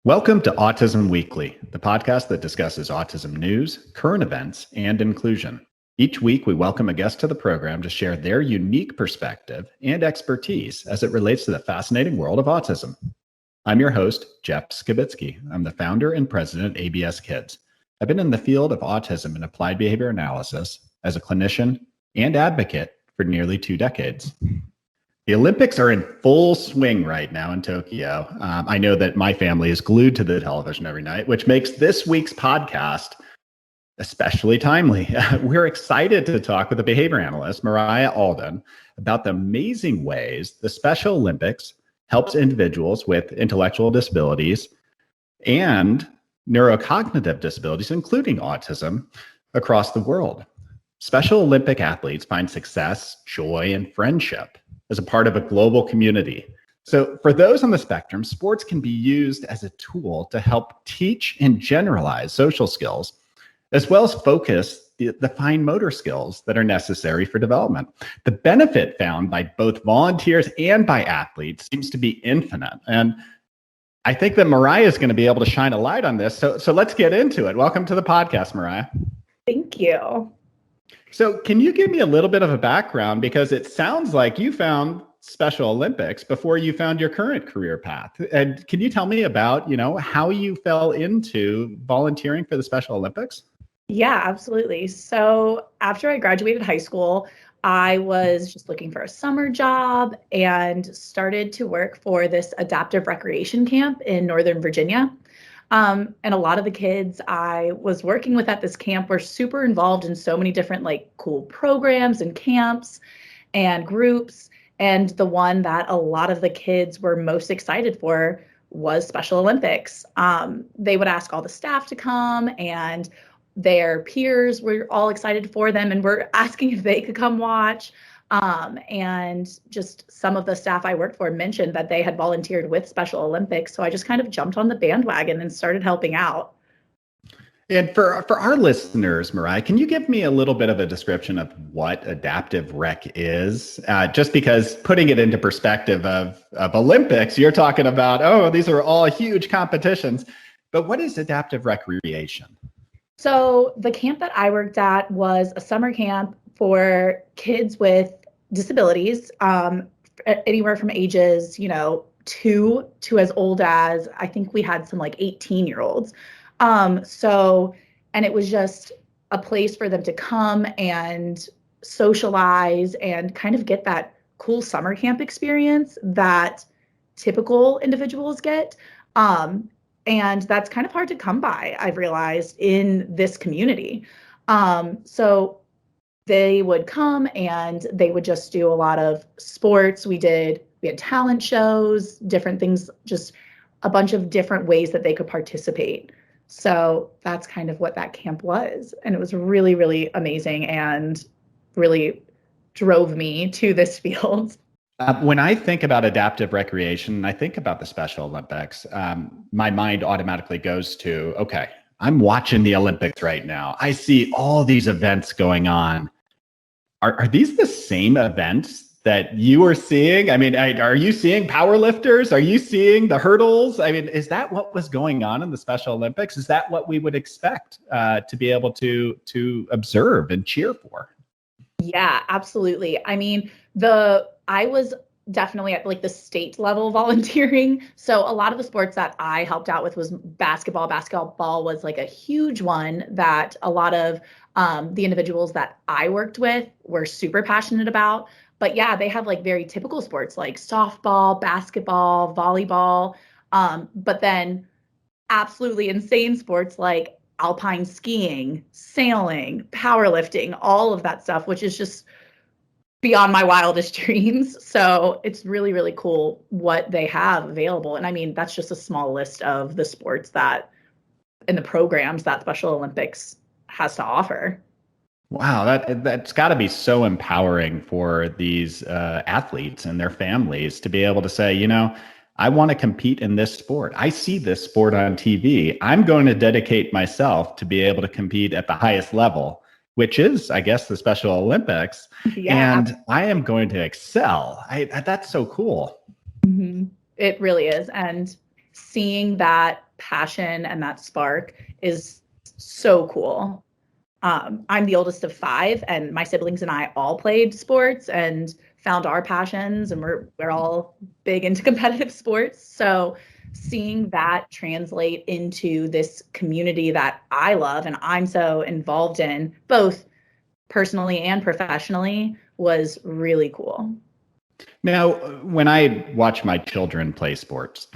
Welcome to Autism Weekly, the podcast that discusses autism news, current events, and inclusion. Each week, we welcome a guest to the program to share their unique perspective and expertise as it relates to the fascinating world of autism. I'm your host, Jeff Skibitsky. I'm the founder and president of ABS Kids. I've been in the field of autism and applied behavior analysis as a clinician and advocate for nearly 2 decades. The Olympics are in full swing right now in Tokyo. I know that my family is glued to the television every night, which makes this week's podcast especially timely. We're excited to talk with the behavior analyst, Mariah Alden, about the amazing ways the Special Olympics helps individuals with intellectual disabilities and neurocognitive disabilities, including autism, across the world. Special Olympic athletes find success, joy, and friendship as a part of a global community. So for those on the spectrum, sports can be used as a tool to help teach and generalize social skills, as well as focus the fine motor skills that are necessary for development. The benefit found by both volunteers and by athletes seems to be infinite. And I think that Mariah is going to be able to shine a light on this. So let's get into it. Welcome to the podcast, Mariah. Thank you. So can you give me a little bit of a background? Because it sounds like you found Special Olympics before you found your current career path. And can you tell me about, how you fell into volunteering for the Special Olympics? Yeah, absolutely. So after I graduated high school, I was just looking for a summer job and started to work for this adaptive recreation camp in Northern Virginia. And a lot of the kids I was working with at this camp were super involved in so many different cool programs and camps and groups. And the one that a lot of the kids were most excited for was Special Olympics. They would ask all the staff to come, and their peers were all excited for them and were asking if they could come watch. And just some of the staff I worked for mentioned that they had volunteered with Special Olympics. So I just kind of jumped on the bandwagon and started helping out. And for our listeners, Mariah, can you give me a little bit of a description of what adaptive rec is? Just because putting it into perspective of Olympics, you're talking about, these are all huge competitions. But what is adaptive recreation? So the camp that I worked at was a summer camp for kids with disabilities, anywhere from ages, 2 to as old as, I think we had some 18-year-olds. And it was just a place for them to come and socialize and kind of get that cool summer camp experience that typical individuals get. And that's kind of hard to come by, I've realized, in this community. So they would come and they would just do a lot of sports. We had talent shows, different things, just a bunch of different ways that they could participate. So that's kind of what that camp was. And it was really, really amazing and really drove me to this field. When I think about adaptive recreation, I think about the Special Olympics, my mind automatically goes to, okay, I'm watching the Olympics right now. I see all these events going on. Are these the same events that you are seeing? I mean, are you seeing powerlifters? Are you seeing the hurdles? I mean, is that what was going on in the Special Olympics? Is that what we would expect to be able to observe and cheer for? Yeah, absolutely. I mean, I was definitely at the state level volunteering. So a lot of the sports that I helped out with was basketball. Basketball was a huge one that a lot of the individuals that I worked with were super passionate about. But yeah, they have very typical sports like softball, basketball, volleyball, but then absolutely insane sports like alpine skiing, sailing, powerlifting, all of that stuff, which is just beyond my wildest dreams. So it's really, really cool what they have available. And I mean, that's just a small list of the sports that and the programs that Special Olympics has to offer. Wow, that's got to be so empowering for these athletes and their families to be able to say, I want to compete in this sport. I see this sport on TV. I'm going to dedicate myself to be able to compete at the highest level, which is, I guess, the Special Olympics. Yeah. And I am going to excel. That's so cool. Mhm. It really is. And seeing that passion and that spark is so cool. I'm the oldest of five, and my siblings and I all played sports and found our passions, and we're all big into competitive sports. So seeing that translate into this community that I love and I'm so involved in, both personally and professionally, was really cool. Now, when I watch my children play sports,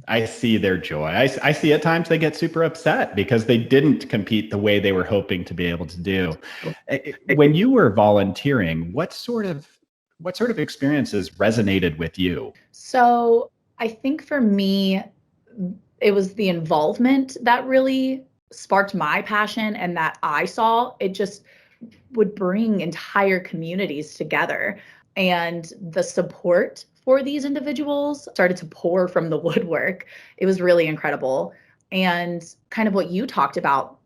I see their joy. I see at times they get super upset because they didn't compete the way they were hoping to be able to do. When you were volunteering, what sort of experiences resonated with you? So I think for me, it was the involvement that really sparked my passion and that I saw. It just would bring entire communities together. And the support for these individuals started to pour from the woodwork. It was really incredible. And kind of what you talked about,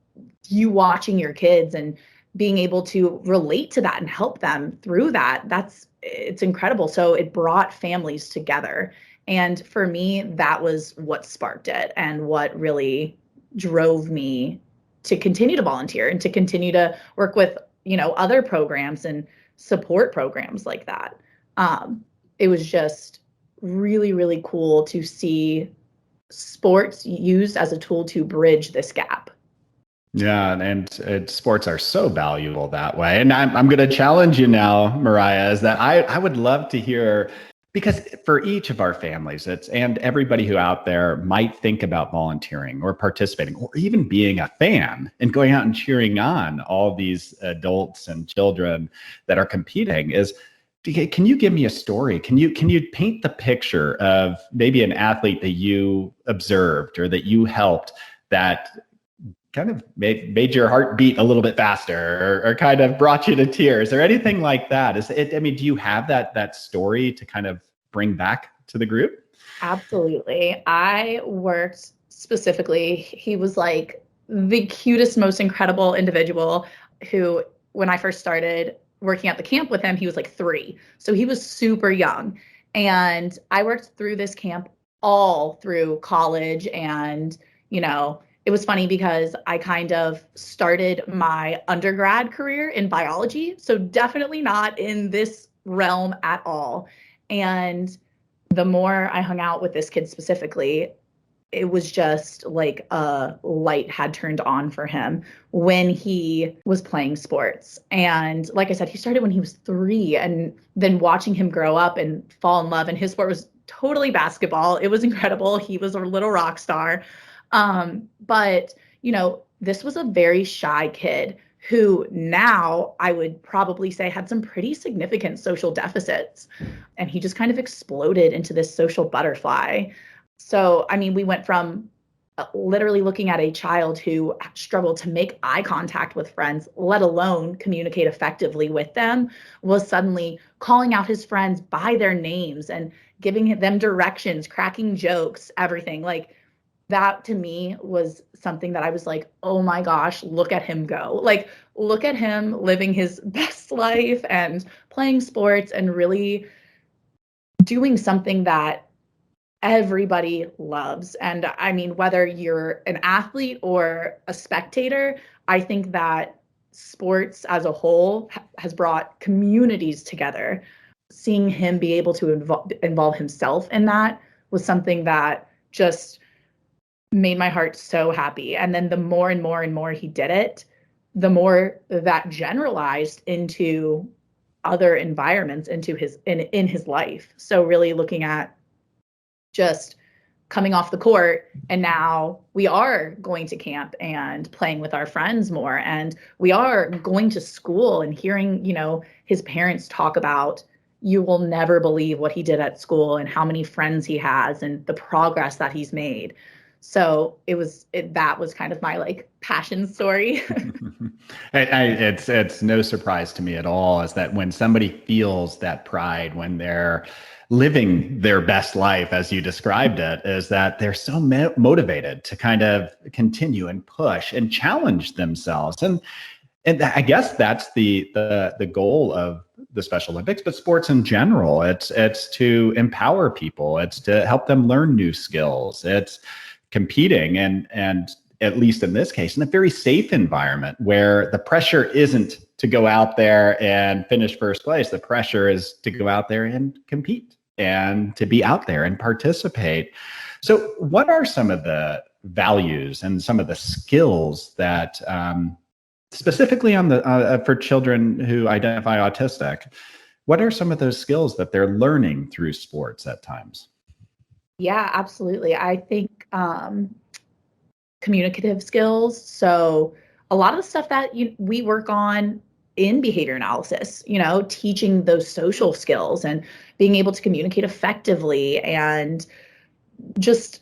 you watching your kids and being able to relate to that and help them through that, it's incredible. So it brought families together. And for me, that was what sparked it and what really drove me to continue to volunteer and to continue to work with, other programs and support programs like that. It was just really, really cool to see sports used as a tool to bridge this gap. Yeah, and sports are so valuable that way. And I'm going to challenge you now, Mariah, is that I would love to hear, because for each of our families, and everybody who out there might think about volunteering or participating or even being a fan and going out and cheering on all these adults and children that are competing, can you give me a story? Can you paint the picture of maybe an athlete that you observed or that you helped that kind of made your heart beat a little bit faster, or kind of brought you to tears, or anything like that? Do you have that story to kind of bring back to the group? Absolutely. I worked specifically, he was like the cutest, most incredible individual who, when I first started working at the camp with him, he was like 3. So he was super young. And I worked through this camp all through college. And, it was funny because I kind of started my undergrad career in biology. So definitely not in this realm at all. And the more I hung out with this kid specifically, it was just like a light had turned on for him when he was playing sports. And like I said, he started when he was 3, and then watching him grow up and fall in love. And his sport was totally basketball. It was incredible. He was a little rock star. But, this was a very shy kid who now I would probably say had some pretty significant social deficits. And he just kind of exploded into this social butterfly. So, I mean, we went from literally looking at a child who struggled to make eye contact with friends, let alone communicate effectively with them, was suddenly calling out his friends by their names and giving them directions, cracking jokes, everything. Like, that to me was something that I was like, oh my gosh, look at him go. Like, look at him living his best life and playing sports and really doing something that everybody loves. And I mean, whether you're an athlete or a spectator, I think that sports as a whole has brought communities together. Seeing him be able to involve himself in that was something that just made my heart so happy. And then the more and more and more he did it, the more that generalized into other environments into in his life. So really looking at just coming off the court, and now we are going to camp and playing with our friends more, and we are going to school and hearing, his parents talk about, you will never believe what he did at school and how many friends he has and the progress that he's made. So that was kind of my like passion story. It's no surprise to me at all is that when somebody feels that pride, when they're living their best life, as you described it, is that they're so motivated to kind of continue and push and challenge themselves. And I guess that's the goal of the Special Olympics, but sports in general. It's to empower people. It's to help them learn new skills. It's competing, and at least in this case, in a very safe environment where the pressure isn't to go out there and finish first place. The pressure is to go out there and compete and to be out there and participate. So what are some of the values and some of the skills that specifically on the for children who identify autistic, what are some of those skills that they're learning through sports at times? Yeah, absolutely. I think communicative skills. So a lot of the stuff that we work on in behavior analysis, teaching those social skills and being able to communicate effectively, and just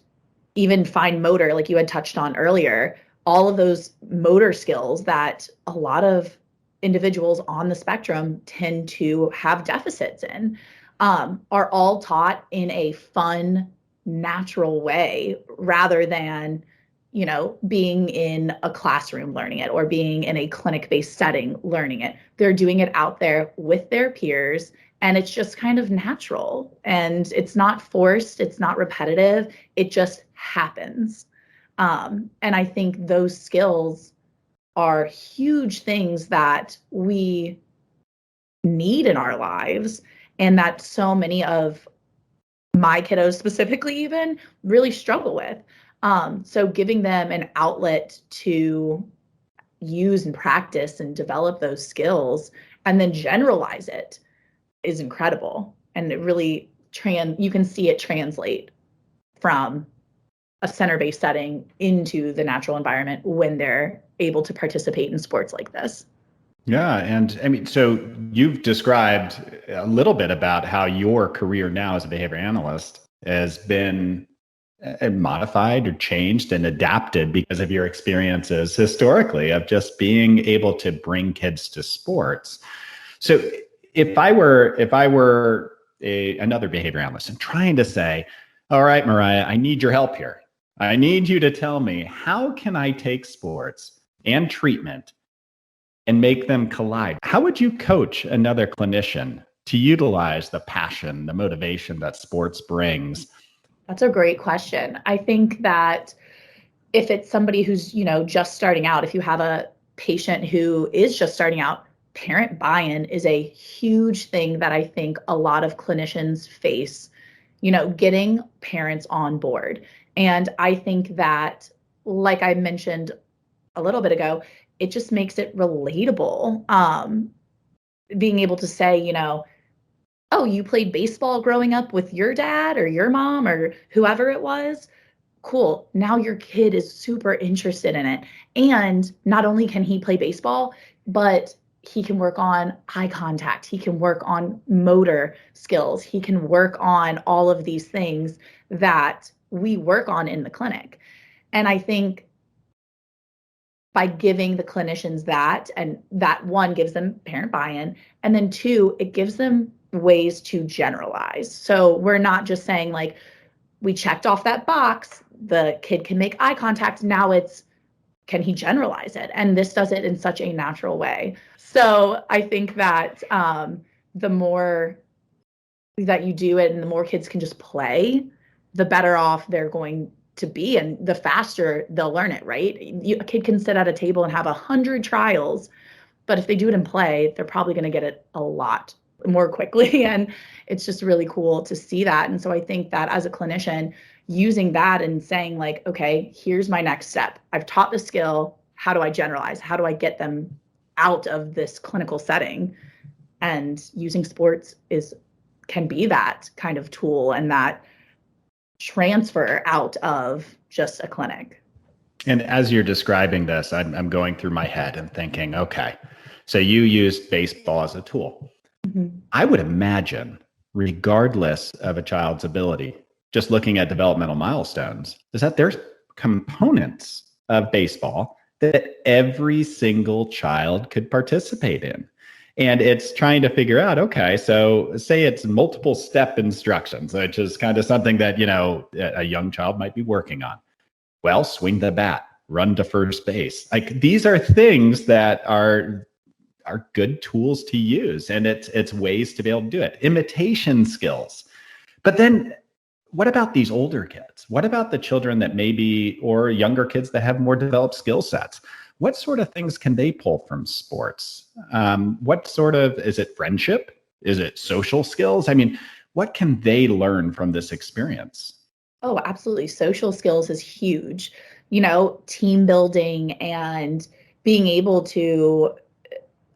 even fine motor, like you had touched on earlier, all of those motor skills that a lot of individuals on the spectrum tend to have deficits in, are all taught in a fun, natural way rather than being in a classroom learning it or being in a clinic-based setting learning it. They're doing it out there with their peers, and it's just kind of natural, and it's not forced, it's not repetitive, it just happens. And I think those skills are huge things that we need in our lives, and that so many of my kiddos specifically even really struggle with. So giving them an outlet to use and practice and develop those skills and then generalize it is incredible. And it really you can see it translate from a center-based setting into the natural environment when they're able to participate in sports like this. Yeah. And I mean, so you've described a little bit about how your career now as a behavior analyst has been modified or changed and adapted because of your experiences historically of just being able to bring kids to sports. So if I were another behavior analyst and trying to say, all right, Mariah, I need your help here. I need you to tell me, how can I take sports and treatment and make them collide? How would you coach another clinician to utilize the passion, the motivation that sports brings? That's a great question. I think that if it's somebody who's, just starting out, if you have a patient who is just starting out, parent buy-in is a huge thing that I think a lot of clinicians face, getting parents on board. And I think that, like I mentioned a little bit ago, it just makes it relatable. Being able to say, oh, you played baseball growing up with your dad or your mom or whoever it was. Cool. Now your kid is super interested in it. And not only can he play baseball, but he can work on eye contact. He can work on motor skills. He can work on all of these things that we work on in the clinic. And I think by giving the clinicians that, and that one gives them parent buy-in, and then two, it gives them ways to generalize. So we're not just saying like, we checked off that box, the kid can make eye contact. Now it's, can he generalize it? And this does it in such a natural way. So I think that the more that you do it and the more kids can just play, the better off they're going to be, and the faster they'll learn it, right? A kid can sit at a table and have 100 trials, but if they do it in play, they're probably going to get it a lot more quickly. And it's just really cool to see that. And so I think that as a clinician, using that and saying like, okay, here's my next step. I've taught the skill. How do I generalize? How do I get them out of this clinical setting? And using sports can be that kind of tool and that transfer out of just a clinic. And as you're describing this, I'm going through my head and thinking, okay, so you used baseball as a tool. Mm-hmm. I would imagine, regardless of a child's ability, just looking at developmental milestones, is that there's components of baseball that every single child could participate in. And it's trying to figure out, okay, so say it's multiple step instructions, which is kind of something that, a young child might be working on. Well, swing the bat, run to first base. Like these are things that are are good tools to use, and it's ways to be able to do it. Imitation skills. But then what about these older kids? What about the children that maybe, or younger kids that have more developed skill sets? What sort of things can they pull from sports? What sort of, is it friendship? Is it social skills? I mean, what can they learn from this experience? Oh, absolutely. Social skills is huge. Team building and being able to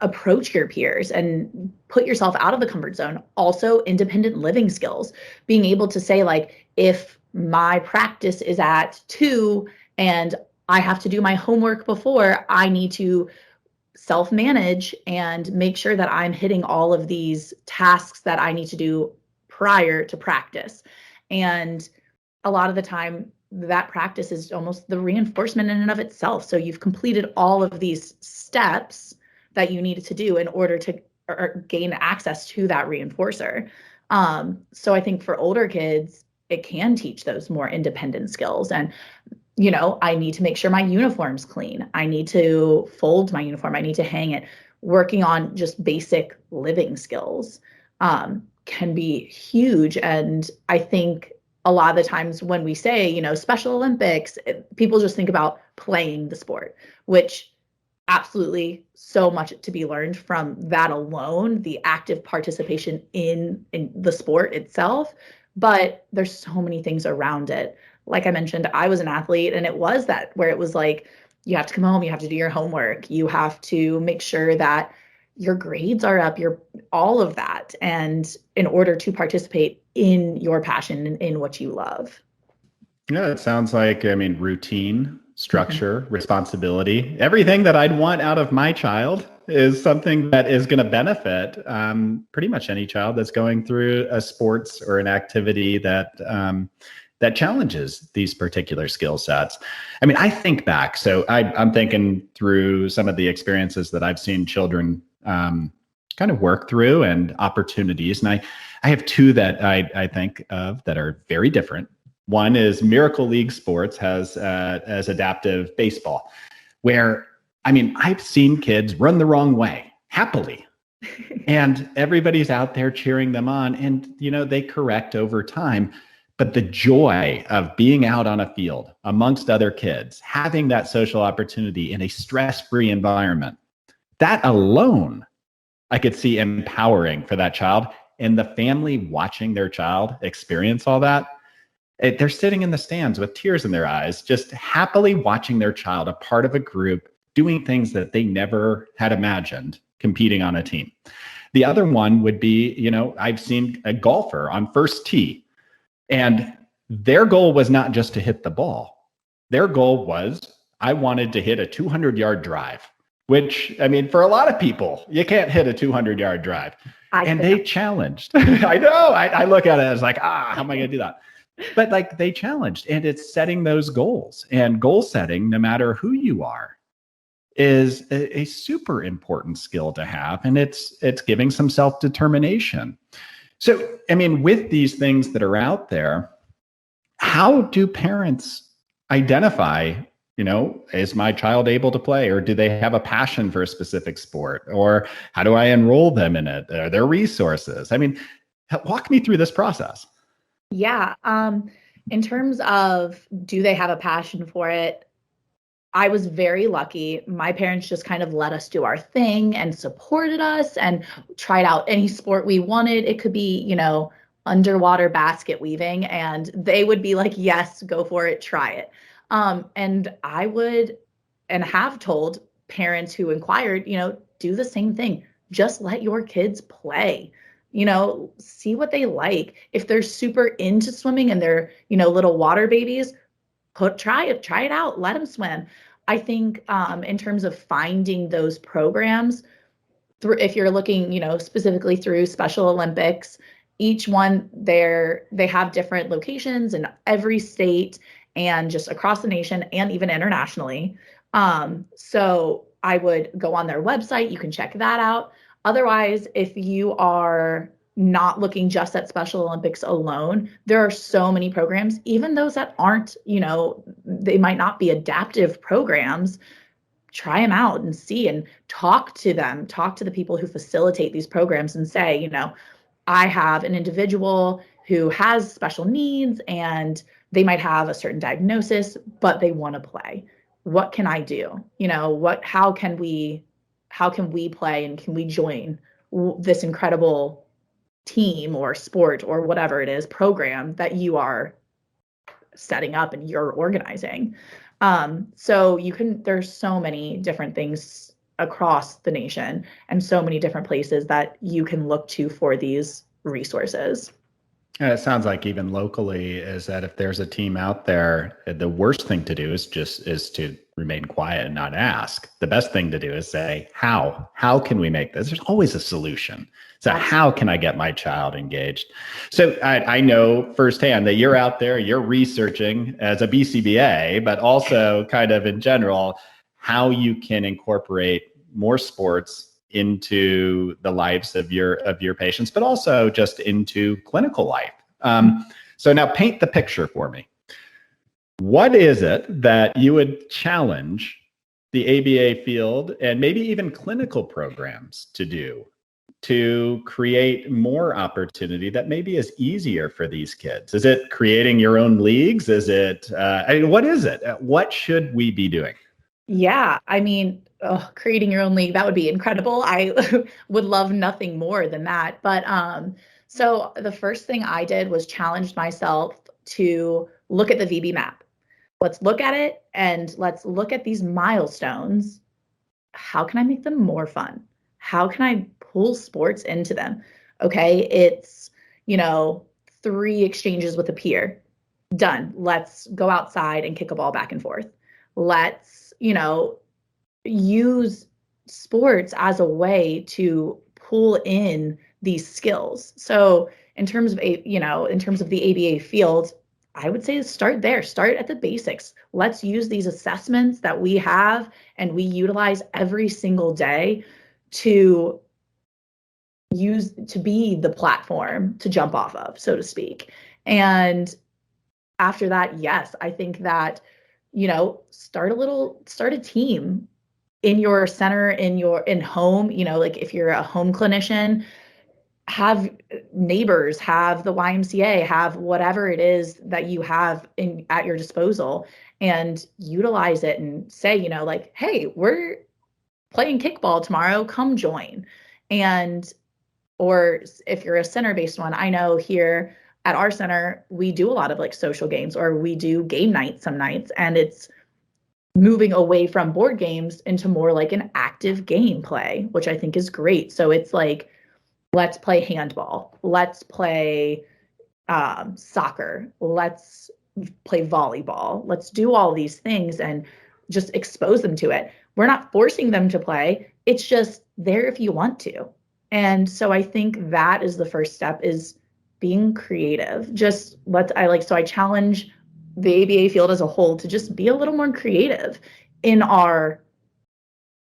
approach your peers and put yourself out of the comfort zone. Also, independent living skills, being able to say, like, if my practice is at 2 and I have to do my homework before, I need to self-manage and make sure that I'm hitting all of these tasks that I need to do prior to practice. And a lot of the time, that practice is almost the reinforcement in and of itself. So you've completed all of these steps that you needed to do in order to gain access to that reinforcer. So I think for older kids, it can teach those more independent skills. And, I need to make sure my uniform's clean. I need to fold my uniform. I need to hang it. Working on just basic living skills can be huge. And I think a lot of the times when we say, Special Olympics, people just think about playing the sport, which absolutely so much to be learned from that alone, the active participation in the sport itself. But there's so many things around it. Like I mentioned, I was an athlete, and it was that where it was like, you have to come home, you have to do your homework, you have to make sure that your grades are up, all of that. And in order to participate in your passion and in what you love. Yeah, it sounds like, routine, structure, responsibility, everything that I'd want out of my child is something that is going to benefit pretty much any child that's going through a sports or an activity that challenges these particular skill sets. I think back, so I'm thinking through some of the experiences that I've seen children kind of work through and opportunities. And I have two that I think of that are very different. One is Miracle League Sports has as adaptive baseball, where, I've seen kids run the wrong way happily. And everybody's out there cheering them on, and, they correct over time. But the joy of being out on a field amongst other kids, having that social opportunity in a stress-free environment, that alone I could see empowering for that child, and the family watching their child experience all that. They're sitting in the stands with tears in their eyes, just happily watching their child, a part of a group, doing things that they never had imagined, competing on a team. The other one would be, I've seen a golfer on first tee, and their goal was not just to hit the ball. Their goal was, I wanted to hit a 200-yard drive, which, for a lot of people, you can't hit a 200-yard drive. And they challenged. I know. I look at it as like, how am I going to do that? But like, they challenged, and it's setting those goals. And goal setting, no matter who you are, is a super important skill to have. And it's giving some self-determination. So, with these things that are out there, how do parents identify, is my child able to play, or do they have a passion for a specific sport, or how do I enroll them in it? Are there resources? Walk me through this process. Yeah. In terms of, do they have a passion for it? I was very lucky. My parents just kind of let us do our thing and supported us and tried out any sport we wanted. It could be, underwater basket weaving, and they would be like, yes, go for it, try it. And I would, and have told parents who inquired, do the same thing. Just let your kids play. See what they like. If they're super into swimming and they're, little water babies, try it out, let them swim. I think in terms of finding those programs, if you're looking, specifically through Special Olympics, each one they have different locations in every state and just across the nation and even internationally. So I would go on their website. You can check that out. Otherwise, if you are not looking just at Special Olympics alone, there are so many programs, even those that aren't, they might not be adaptive programs. try them out and see and talk to them, talk to the people who facilitate these programs and say, I have an individual who has special needs and they might have a certain diagnosis, but they want to play. What can I do? How can we play, and can we join this incredible team or sport or whatever it is program that you are setting up and you're organizing? So there's so many different things across the nation and so many different places that you can look to for these resources. And it sounds like even locally is that if there's a team out there, the worst thing to do is to remain quiet and not ask. The best thing to do is say, how can we make this? There's always a solution. So how can I get my child engaged? So I know firsthand that you're out there, you're researching as a BCBA, but also kind of in general, how you can incorporate more sports into the lives of your patients, but also just into clinical life. So now paint the picture for me. What is it that you would challenge the ABA field and maybe even clinical programs to do to create more opportunity that maybe is easier for these kids? Is it creating your own leagues? Is it, what is it? What should we be doing? Yeah, creating your own league, that would be incredible. I would love nothing more than that. But so the first thing I did was challenge myself to look at the VB map. Let's look at it and let's look at these milestones. How can I make them more fun? How can I pull sports into them? Okay, it's, 3 exchanges with a peer. Done. Let's go outside and kick a ball back and forth. Let's, use sports as a way to pull in these skills. So in terms of the ABA field, I would say start there. Start at the basics. Let's use these assessments that we have and we utilize every single day to be the platform to jump off of, so to speak. And after that, yes, I think that, start a team in your center, in home, like if you're a home clinician, have neighbors, have the YMCA, have whatever it is that you have at your disposal, and utilize it and say, like, hey, we're playing kickball tomorrow, come join. Or if you're a center-based one, I know here at our center, we do a lot of like social games, or we do game nights some nights, and it's moving away from board games into more like an active gameplay, which I think is great. So it's like, let's play handball, let's play soccer, let's play volleyball, let's do all these things and just expose them to it. We're not forcing them to play. It's just there if you want to. And so I think that is the first step, is being creative. So I challenge the ABA field as a whole to just be a little more creative in our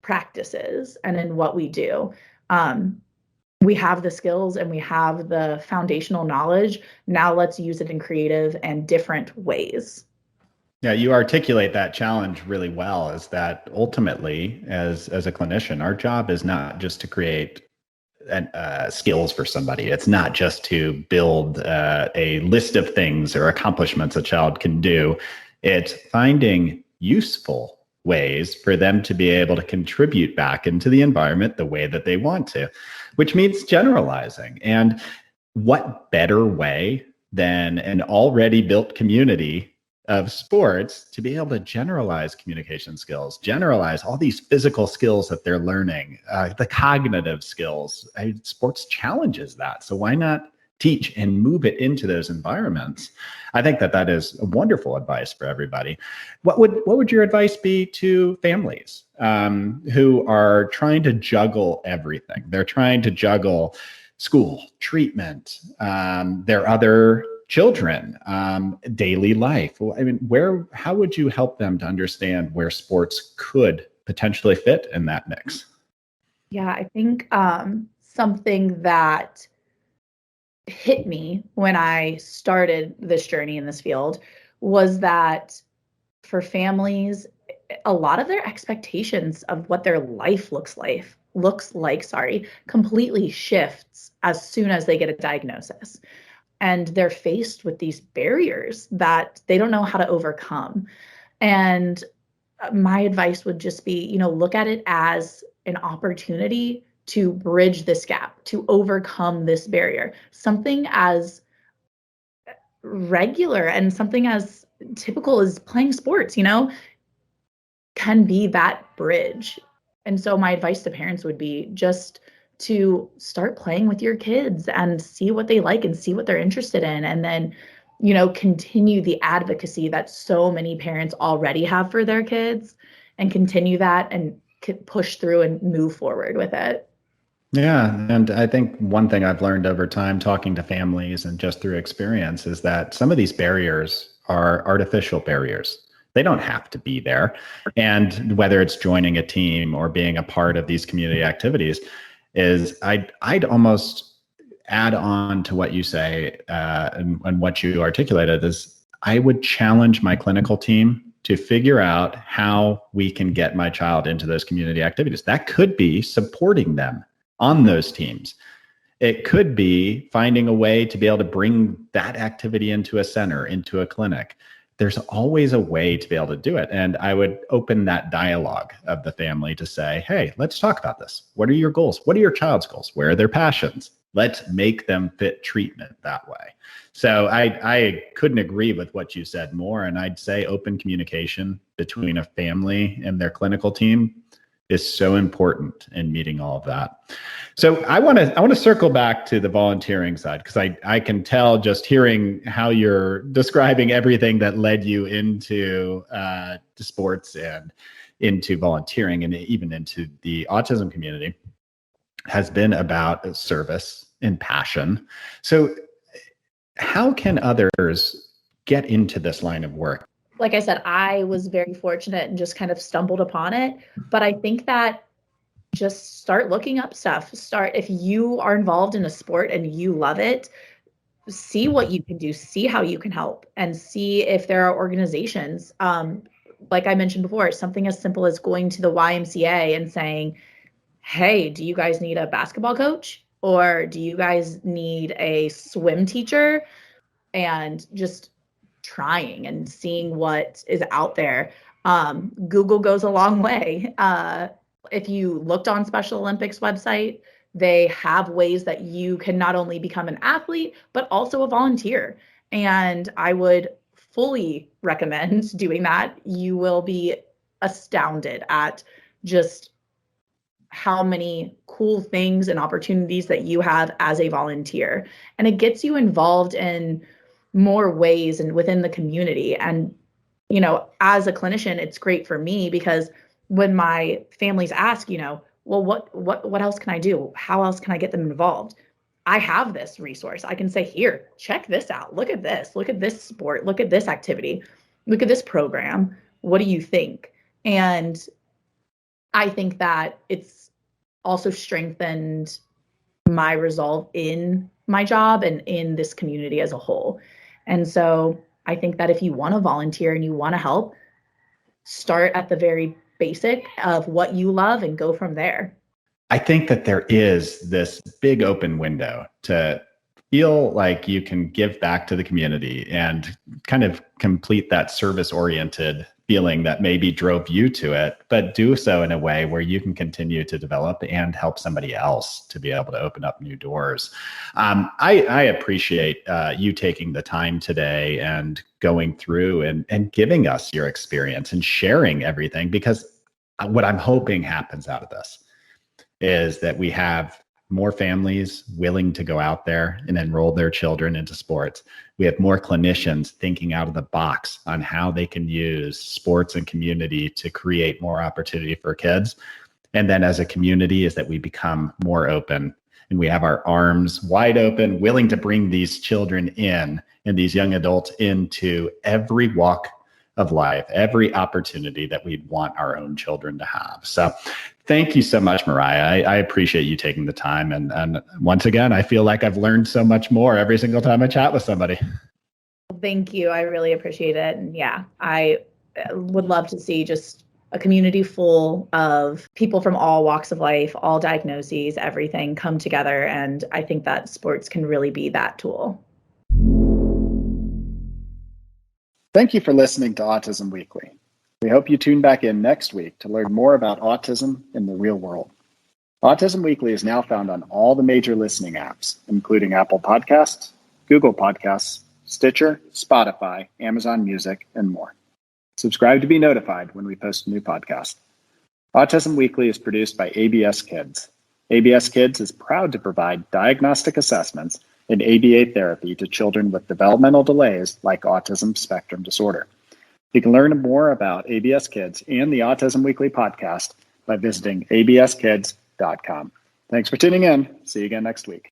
practices and in what we do. We have the skills and we have the foundational knowledge. Now let's use it in creative and different ways. Yeah, you articulate that challenge really well, is that ultimately, as a clinician, our job is not just to create skills for somebody. It's not just to build a list of things or accomplishments a child can do. It's finding useful ways for them to be able to contribute back into the environment the way that they want to, which means generalizing. And what better way than an already built community of sports to be able to generalize communication skills, generalize all these physical skills that they're learning, the cognitive skills. Sports challenges that. So why not teach and move it into those environments? I think that is wonderful advice for everybody. What would your advice be to families who are trying to juggle everything? They're trying to juggle school, treatment, their other children, daily life. I mean, how would you help them to understand where sports could potentially fit in that mix? Yeah, I think something that hit me when I started this journey in this field was that for families, a lot of their expectations of what their life looks like, completely shifts as soon as they get a diagnosis. And they're faced with these barriers that they don't know how to overcome. And my advice would just be, look at it as an opportunity to bridge this gap, to overcome this barrier. Something as regular and something as typical as playing sports, can be that bridge. And so my advice to parents would be just to start playing with your kids and see what they like and see what they're interested in. And then, continue the advocacy that so many parents already have for their kids, and continue that and push through and move forward with it. Yeah. And I think one thing I've learned over time talking to families and just through experience is that some of these barriers are artificial barriers. They don't have to be there. And whether it's joining a team or being a part of these community activities, I'd almost add on to what you say and what you articulated is I would challenge my clinical team to figure out how we can get my child into those community activities. That could be supporting them on those teams. It could be finding a way to be able to bring that activity into a center, into a clinic. There's always a way to be able to do it. And I would open that dialogue of the family to say, hey, let's talk about this. What are your goals? What are your child's goals? Where are their passions? Let's make them fit treatment that way. So I couldn't agree with what you said more. And I'd say open communication between a family and their clinical team is so important in meeting all of that. So I want to circle back to the volunteering side, because I can tell just hearing how you're describing everything that led you into sports and into volunteering and even into the autism community has been about service and passion. So how can others get into this line of work? Like I said, I was very fortunate and just kind of stumbled upon it. But I think that just start looking up stuff. If you are involved in a sport and you love it, see what you can do, see how you can help, and see if there are organizations. Like I mentioned before, something as simple as going to the YMCA and saying, hey, do you guys need a basketball coach? Or do you guys need a swim teacher? And just trying and seeing what is out there. Google goes a long way. If you looked on Special Olympics website, they have ways that you can not only become an athlete, but also a volunteer. And I would fully recommend doing that. You will be astounded at just how many cool things and opportunities that you have as a volunteer. And it gets you involved in more ways and within the community. And, as a clinician, it's great for me because when my families ask, well, what else can I do? How else can I get them involved? I have this resource. I can say, here, check this out. Look at this sport. Look at this activity. Look at this program. What do you think? And I think that it's also strengthened my resolve in my job and in this community as a whole. And so I think that if you want to volunteer and you want to help, start at the very basic of what you love and go from there. I think that there is this big open window to feel like you can give back to the community and kind of complete that service-oriented feeling that maybe drove you to it, but do so in a way where you can continue to develop and help somebody else to be able to open up new doors. I appreciate you taking the time today and going through and giving us your experience and sharing everything, because what I'm hoping happens out of this is that we have more families willing to go out there and enroll their children into sports. We have more clinicians thinking out of the box on how they can use sports and community to create more opportunity for kids. And then as a community is that we become more open and we have our arms wide open, willing to bring these children in and these young adults into every walk of life, every opportunity that we'd want our own children to have. So thank you so much, Mariah. I appreciate you taking the time. And once again, I feel like I've learned so much more every single time I chat with somebody. Thank you. I really appreciate it. And yeah, I would love to see just a community full of people from all walks of life, all diagnoses, everything come together. And I think that sports can really be that tool. Thank you for listening to Autism Weekly. We hope you tune back in next week to learn more about autism in the real world. Autism Weekly is now found on all the major listening apps, including Apple Podcasts, Google Podcasts, Stitcher, Spotify, Amazon Music, and more. Subscribe to be notified when we post a new podcast. Autism Weekly is produced by ABS Kids. ABS Kids is proud to provide diagnostic assessments and ABA therapy to children with developmental delays like Autism Spectrum Disorder. You can learn more about ABS Kids and the Autism Weekly podcast by visiting abskids.com. Thanks for tuning in. See you again next week.